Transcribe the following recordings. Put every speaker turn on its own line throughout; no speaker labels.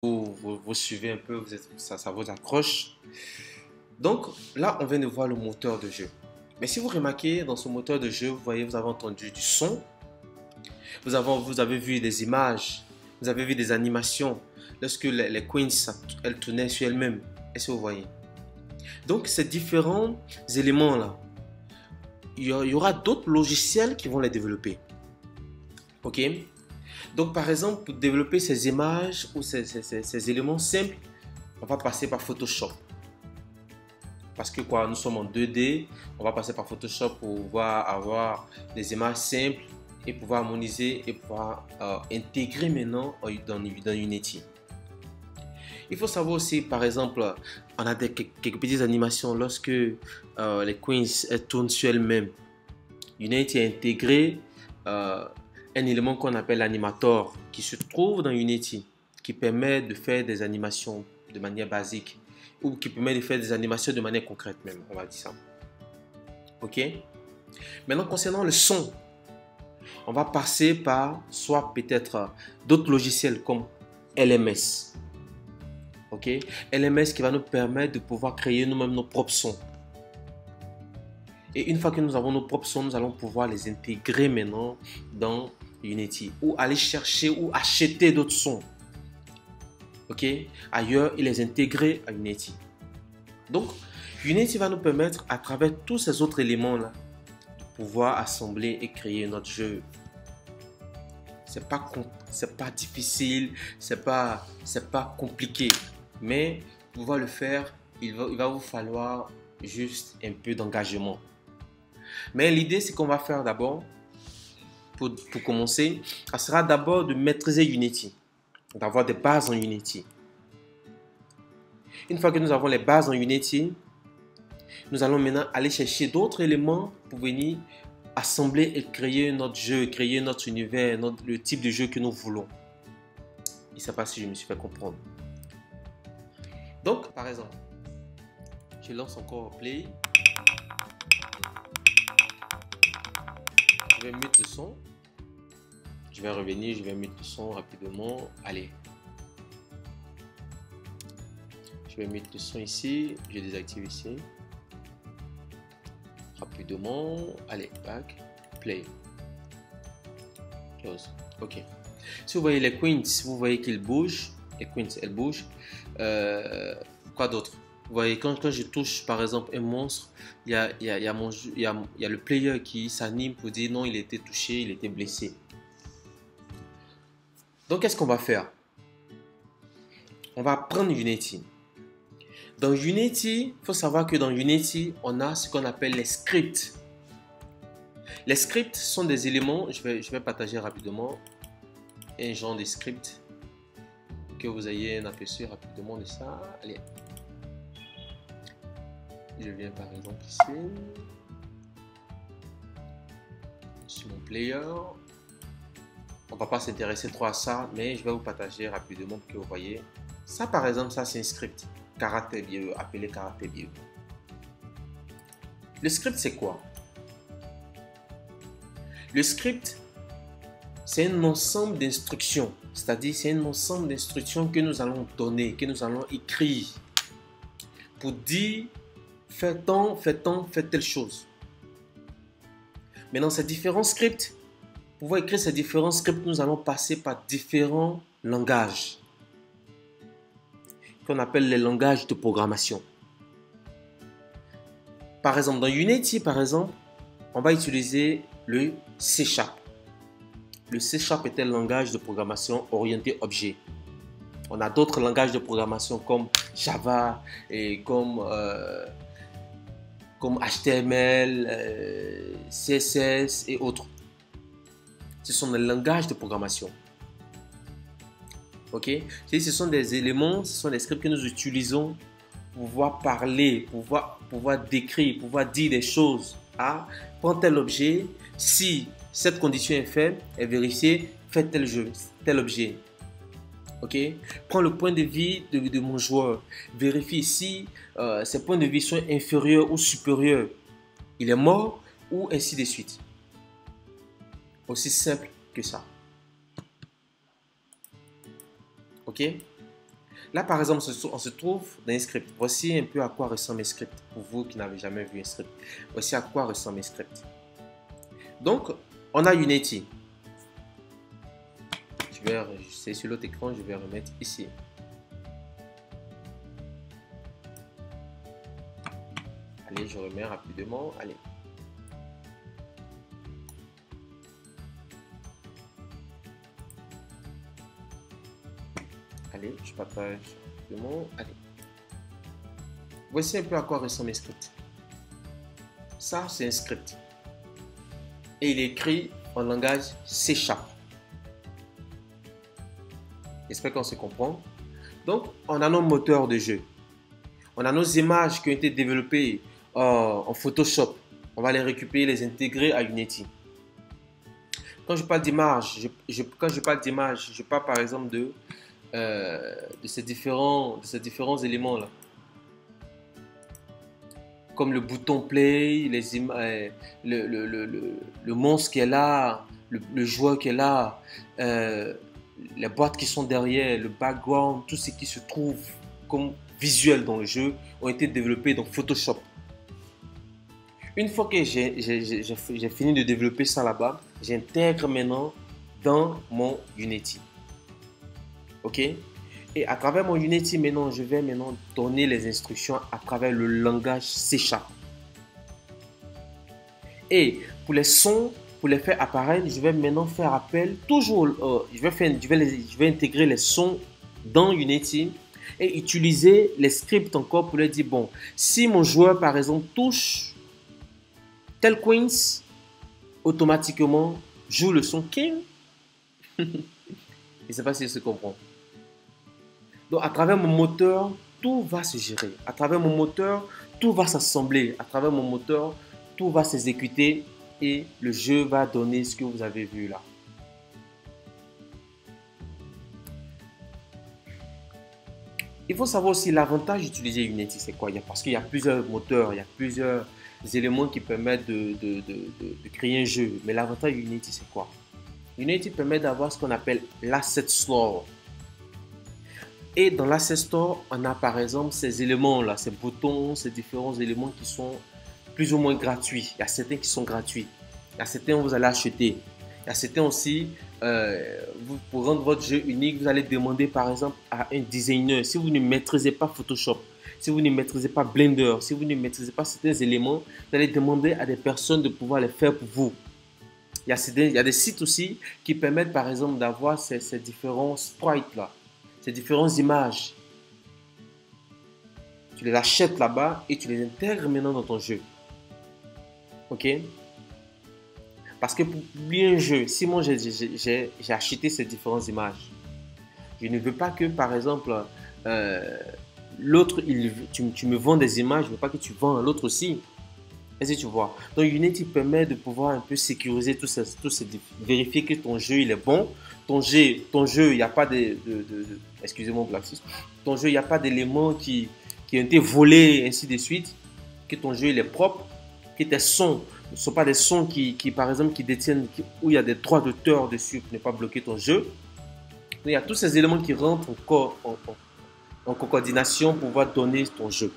Vous suivez un peu, ça vous accroche. Donc là, on vient de voir le moteur de jeu. Mais si vous remarquez, dans ce moteur de jeu, vous voyez, vous avez entendu du son, vous avez vu des images, vous avez vu des animations. Lorsque les queens, elles tournaient sur elles-mêmes. Est-ce que vous voyez? Donc ces différents éléments-là, il y aura d'autres logiciels qui vont les développer. Ok? Donc par exemple, pour développer ces images ou ces éléments simples, on va passer par Photoshop. Parce que quoi, nous sommes en 2D, on va passer par Photoshop pour pouvoir avoir des images simples et pouvoir harmoniser et pouvoir intégrer maintenant dans Unity. Il faut savoir aussi, par exemple, on a quelques petites animations lorsque les queens elles tournent sur elles-mêmes. Unity a intégré un élément qu'on appelle l'animator qui se trouve dans Unity, qui permet de faire des animations de manière basique ou qui permet de faire des animations de manière concrète même, on va dire ça. Ok? Maintenant, concernant le son, on va passer par soit peut-être d'autres logiciels comme LMS. Ok? LMS qui va nous permettre de pouvoir créer nous-mêmes nos propres sons. Et une fois que nous avons nos propres sons, nous allons pouvoir les intégrer maintenant dans Unity ou aller chercher ou acheter d'autres sons. Ok, ailleurs et les intégrer à Unity. Donc, Unity va nous permettre, à travers tous ces autres éléments-là, de pouvoir assembler et créer notre jeu. C'est pas difficile, c'est pas compliqué. Mais pour pouvoir le faire, il va vous falloir juste un peu d'engagement. Mais l'idée, c'est qu'on va faire d'abord, pour commencer, ça sera d'abord de maîtriser Unity, d'avoir des bases en Unity. Une fois que nous avons les bases en Unity, nous allons maintenant aller chercher d'autres éléments pour venir assembler et créer notre jeu, créer notre univers, le type de jeu que nous voulons. Je ne sais pas si je me suis fait comprendre. Donc, par exemple, je lance encore play. Je vais mettre le son. Je vais revenir, je vais mettre le son rapidement. Allez. Je vais mettre le son ici. Je désactive ici. Rapidement. Allez, back. Play. Close. Ok. Si vous voyez les queens, vous voyez qu'ils bougent. Les queens, elles bougent. Quoi d'autre? Vous voyez, quand je touche par exemple un monstre, il y a le player qui s'anime pour dire non, il était touché, il était blessé. Donc, qu'est-ce qu'on va faire? On va prendre Unity. Dans Unity, il faut savoir que dans Unity, on a ce qu'on appelle les scripts. Les scripts sont des éléments, je vais partager rapidement un genre de script que vous ayez un aperçu rapidement de ça. Allez. Je viens par exemple ici, sur mon player. On ne va pas s'intéresser trop à ça, mais je vais vous partager rapidement pour que vous voyez. Ça par exemple, ça c'est un script, caractère BE, appelé caractère BE. Le script c'est quoi? Le script, c'est un ensemble d'instructions, c'est-à-dire c'est un ensemble d'instructions que nous allons donner, que nous allons écrire pour dire fais tant, fais telle chose. Maintenant, ces différents scripts, pour pouvoir écrire ces différents scripts, nous allons passer par différents langages qu'on appelle les langages de programmation. Par exemple, dans Unity, par exemple, on va utiliser le C#. Le C# est un langage de programmation orienté objet. On a d'autres langages de programmation comme Java et comme HTML, CSS et autres. Ce sont des langages de programmation. Ok? Ce sont des éléments, ce sont des scripts que nous utilisons pour pouvoir parler, pour pouvoir décrire, pour pouvoir dire des choses. Ah, prends tel objet, si cette condition est faite, et vérifier, fais tel objet. Ok? Prends le point de vue de mon joueur. Vérifie si ses points de vue sont inférieurs ou supérieurs. Il est mort ou ainsi de suite. Aussi simple que ça. Ok? Là, par exemple, on se trouve dans un script. Voici un peu à quoi ressemble un script pour vous qui n'avez jamais vu un script. Voici à quoi ressemble un script. Donc, on a Unity. C'est sur l'autre écran, je vais remettre ici. Allez, je remets rapidement. Allez. Allez, je partage rapidement. Allez. Voici un peu à quoi ressemble un script. Ça, c'est un script. Et il est écrit en langage C#. J'espère qu'on se comprend. Donc, on a nos moteurs de jeu. On a nos images qui ont été développées en Photoshop. On va les récupérer, les intégrer à Unity. Quand je parle d'image, je parle par exemple de ces différents éléments-là. Comme le bouton play, le monstre qui est là, le joueur qui est là, les boîtes qui sont derrière, le background, tout ce qui se trouve comme visuel dans le jeu ont été développés dans Photoshop. Une fois que j'ai fini de développer ça là-bas, j'intègre maintenant dans mon Unity. Ok? Et à travers mon Unity, maintenant, je vais maintenant donner les instructions à travers le langage C#. Et pour les sons, pour les faire apparaître, je vais maintenant faire appel toujours, je vais intégrer les sons dans Unity et utiliser les scripts encore pour leur dire, bon, si mon joueur par exemple touche tel Queens, automatiquement joue le son King. Je ne sais pas si je comprends. Donc à travers mon moteur, tout va se gérer. À travers mon moteur, tout va s'assembler. À travers mon moteur, tout va s'exécuter et le jeu va donner ce que vous avez vu là. Il faut savoir aussi l'avantage d'utiliser Unity, c'est quoi? Parce qu'il y a plusieurs moteurs, il y a plusieurs éléments qui permettent de créer un jeu. Mais l'avantage d'Unity, c'est quoi? Unity permet d'avoir ce qu'on appelle l'asset store. Et dans l'asset store, on a par exemple ces éléments-là, ces boutons, ces différents éléments qui sont plus ou moins gratuits. Il y a certains qui sont gratuits. Il y a certains que vous allez acheter. Il y a certains aussi, pour rendre votre jeu unique, vous allez demander par exemple à un designer. Si vous ne maîtrisez pas Photoshop, si vous ne maîtrisez pas Blender, si vous ne maîtrisez pas certains éléments, vous allez demander à des personnes de pouvoir les faire pour vous. Il y a des sites aussi qui permettent par exemple d'avoir ces différents sprites là, ces différentes images. Tu les achètes là-bas et tu les intègres maintenant dans ton jeu. Ok? Parce que pour publier un jeu, si moi j'ai acheté ces différentes images, je ne veux pas que par exemple l'autre, tu me vends des images, je ne veux pas que tu vends à l'autre aussi. Est-ce que tu vois? Donc Unity permet de pouvoir un peu sécuriser tout ça, vérifier que ton jeu il est bon. Ton jeu, il n'y a pas excusez-moi pour l'accès. Ton jeu, il n'y a pas d'éléments qui ont été volés, ainsi de suite. Que ton jeu il est propre, que tes sons ne sont pas des sons par exemple, qui détiennent, où il y a des droits d'auteur dessus pour ne pas bloquer ton jeu. Donc, il y a tous ces éléments qui rentrent en coordination pour pouvoir donner ton jeu.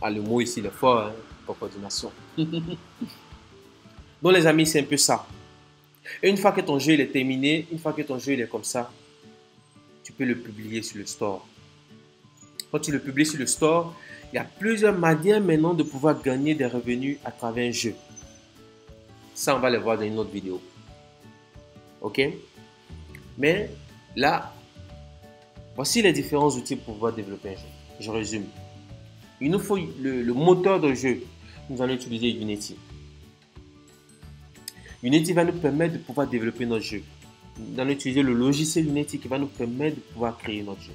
Ah, le mot ici, il est fort, hein, coordination. Donc les amis, c'est un peu ça. Et une fois que ton jeu il est terminé, une fois que ton jeu il est comme ça, tu peux le publier sur le store. Quand tu le publies sur le store, il y a plusieurs manières maintenant de pouvoir gagner des revenus à travers un jeu. Ça, on va le voir dans une autre vidéo. Ok? Mais là, voici les différents outils pour pouvoir développer un jeu. Je résume. Il nous faut le moteur de jeu. Nous allons utiliser Unity. Unity va nous permettre de pouvoir développer notre jeu. Nous allons utiliser le logiciel Unity qui va nous permettre de pouvoir créer notre jeu.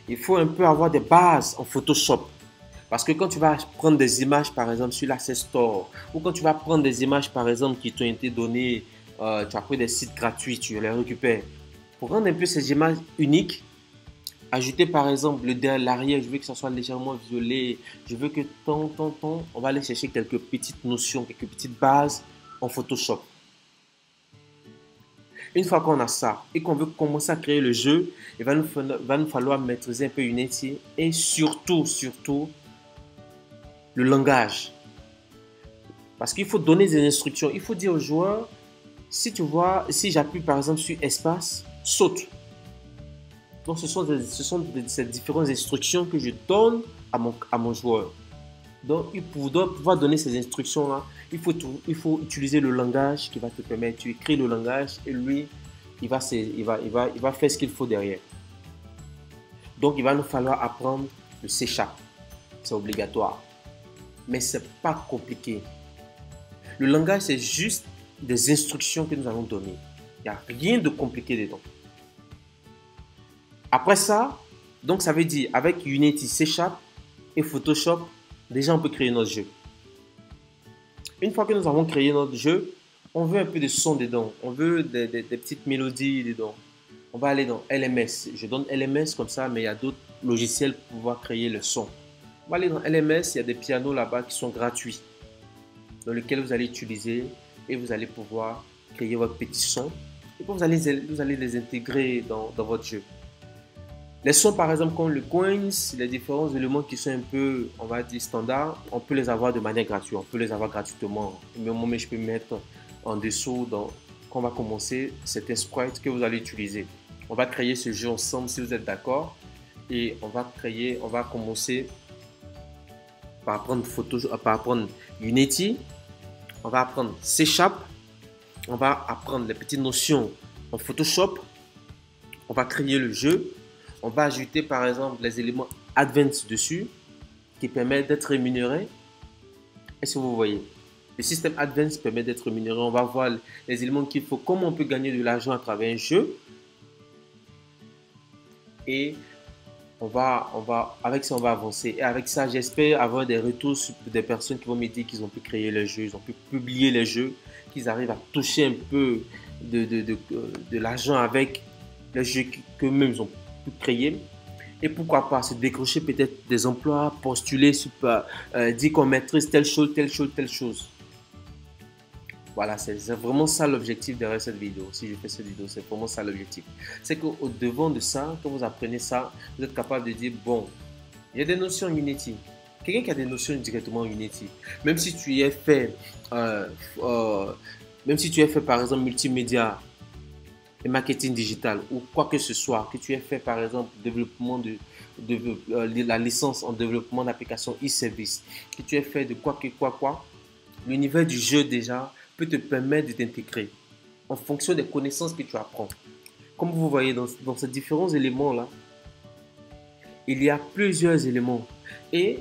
Il faut un peu avoir des bases en Photoshop. Parce que quand tu vas prendre des images, par exemple, sur l'Asset Store, ou quand tu vas prendre des images, par exemple, qui t'ont été données, tu as pris des sites gratuits, tu les récupères. Pour rendre un peu ces images uniques, ajouter par exemple l'arrière, je veux que ça soit légèrement violet, je veux que on va aller chercher quelques petites notions, quelques petites bases en Photoshop. Une fois qu'on a ça et qu'on veut commencer à créer le jeu, il va nous falloir maîtriser un peu Unity et surtout le langage. Parce qu'il faut donner des instructions. Il faut dire aux joueurs, si tu vois, si j'appuie par exemple sur espace, saute. Donc ce sont ces différentes instructions que je donne à mon joueur. Donc il doit pouvoir donner ces instructions-là. Il faut utiliser le langage qui va te permettre. Tu écris le langage et lui, il va faire ce qu'il faut derrière. Donc il va nous falloir apprendre le C#. C'est obligatoire. Mais ce n'est pas compliqué. Le langage, c'est juste des instructions que nous allons donner. Il n'y a rien de compliqué dedans. Après ça, donc ça veut dire avec Unity, C# et Photoshop, déjà on peut créer notre jeu. Une fois que nous avons créé notre jeu, on veut un peu de son dedans. On veut des petites mélodies dedans. On va aller dans LMS. Je donne LMS comme ça, mais il y a d'autres logiciels pour pouvoir créer le son. On va aller dans LMS, il y a des pianos là-bas qui sont gratuits, dans lesquels vous allez utiliser et vous allez pouvoir créer votre petit son. Et puis vous allez les intégrer dans votre jeu. Les sons par exemple comme le coins, les différents éléments qui sont un peu, on va dire, standards, on peut les avoir de manière gratuite, on peut les avoir gratuitement. Moi, je peux mettre en dessous, quand on va commencer, cet sprite que vous allez utiliser. On va créer ce jeu ensemble si vous êtes d'accord. Et on va commencer par apprendre Unity, on va apprendre C#, on va apprendre les petites notions en Photoshop, on va créer le jeu, on va ajouter par exemple les éléments Advanced dessus qui permettent d'être rémunéré. Est-ce que vous voyez? Le système Advanced permet d'être rémunéré. On va voir les éléments qu'il faut, comment on peut gagner de l'argent à travers un jeu. Et avec ça, on va avancer. Et avec ça, j'espère avoir des retours des personnes qui vont me dire qu'ils ont pu créer les jeux, ils ont pu publier les jeux, qu'ils arrivent à toucher un peu de l'argent avec les jeux qu'eux-mêmes ont pu créer. Et pourquoi pas se décrocher peut-être des emplois, postuler, dire qu'on maîtrise telle chose, telle chose, telle chose. Voilà, c'est vraiment ça l'objectif derrière cette vidéo. Si je fais cette vidéo, c'est vraiment ça l'objectif. C'est qu'au devant de ça, quand vous apprenez ça, vous êtes capable de dire, bon, il y a des notions Unity. Quelqu'un qui a des notions directement Unity, même si tu y es fait, par exemple multimédia et marketing digital ou quoi que ce soit, que tu aies fait par exemple développement de la licence en développement d'application e-service, que tu aies fait de quoi, l'univers du jeu déjà peut te permettre de t'intégrer en fonction des connaissances que tu apprends. Comme vous voyez dans ces différents éléments-là, il y a plusieurs éléments. Et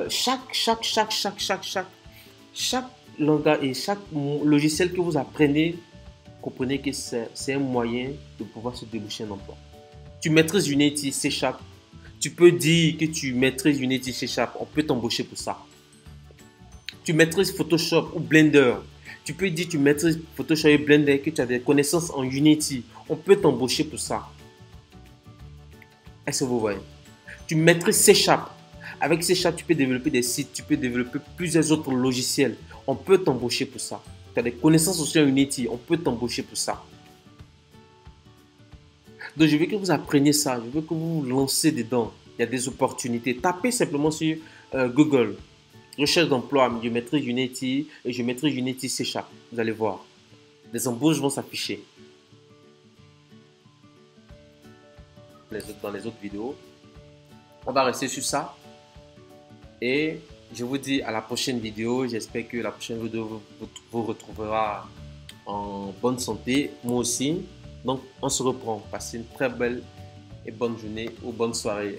chaque langage et chaque logiciel que vous apprenez, comprenez que c'est un moyen de pouvoir se déboucher un emploi. Tu maîtrises Unity, C#, tu peux dire que tu maîtrises Unity, C#, on peut t'embaucher pour ça. Tu maîtrises Photoshop ou Blender, tu peux dire que tu maîtrises Photoshop et Blender, que tu as des connaissances en Unity, on peut t'embaucher pour ça. Est-ce que vous voyez? Tu maîtrises C#, avec C#, tu peux développer des sites, tu peux développer plusieurs autres logiciels, on peut t'embaucher pour ça. Tu as des connaissances aussi en Unity, on peut t'embaucher pour ça. Donc je veux que vous appreniez ça, je veux que vous vous lancez dedans. Il y a des opportunités. Tapez simplement sur Google. Recherche d'emploi, je maîtrise Unity et je maîtrise Unity C#. Vous allez voir. Les embauches vont s'afficher. Dans les autres vidéos. On va rester sur ça. Et je vous dis à la prochaine vidéo. J'espère que la prochaine vidéo vous retrouvera en bonne santé. Moi aussi. Donc on se reprend. Passez une très belle et bonne journée ou bonne soirée.